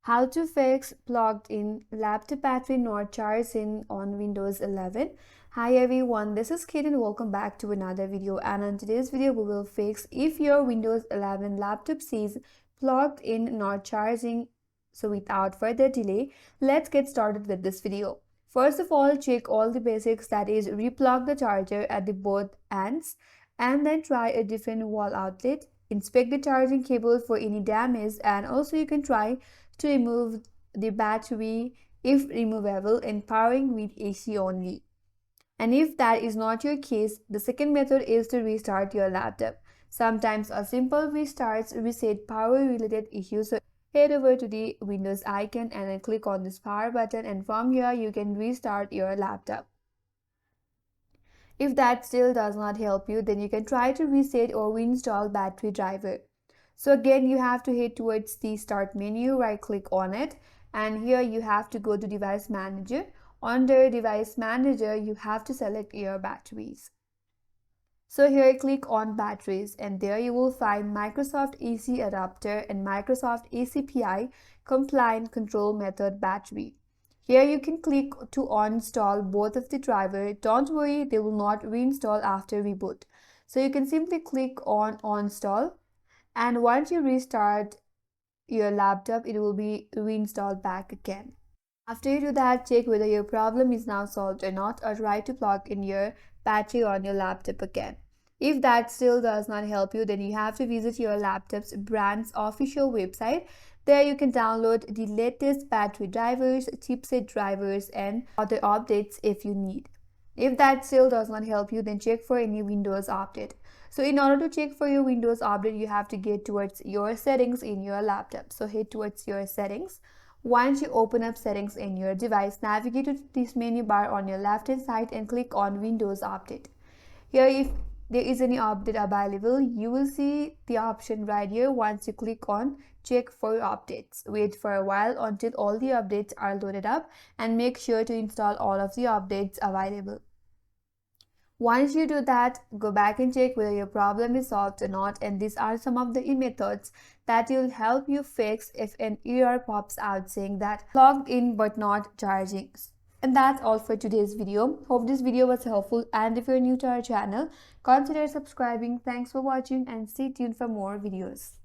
How to fix plugged in laptop battery not charging on Windows 11. Hi everyone, this is Kate and welcome back to another video, and in today's video we will fix if your Windows 11 laptop says plugged in not charging. So without further delay, let's get started with this video. First of all, check all the basics, that is replug the charger at the both ends and then try a different wall outlet. Inspect the charging cable for any damage, and also you can try to remove the battery if removable and powering with AC only. And if that is not your case, the second method is to restart your laptop. Sometimes a simple restart reset power related issues. So head over to the Windows icon and then click on this power button, and from here you can restart your laptop. If that still does not help you, then you can try to reset or reinstall battery driver. So again, you have to head towards the start menu, right click on it, and here you have to go to device manager. Under device manager, you have to select your batteries. So here click on batteries, and there you will find Microsoft AC adapter and Microsoft ACPI compliant control method battery. Here you can click to uninstall both of the driver. Don't worry, they will not reinstall after reboot. So you can simply click on uninstall, and once you restart your laptop, it will be reinstalled back again. After you do that, check whether your problem is now solved or not, or try to plug in your battery on your laptop again. If that still does not help you, then you have to visit your laptop's brand's official website. There you can download the latest battery drivers, chipset drivers, and other updates if you need. If that still does not help you, then check for any Windows update. So in order to check for your Windows update, you have to get towards your settings in your laptop. So head towards your settings. Once you open up settings in your device, navigate to this menu bar on your left hand side and click on Windows Update. Here, if there is any update available, you will see the option right here. Once you click on check for updates, wait for a while until all the updates are loaded up, and make sure to install all of the updates available. Once you do that, go back and check whether your problem is solved or not, and these are some of the methods that will help you fix if an error pops out saying that logged in but not charging. And that's all for today's video. Hope this video was helpful, and if you're new to our channel, consider subscribing. Thanks for watching and stay tuned for more videos.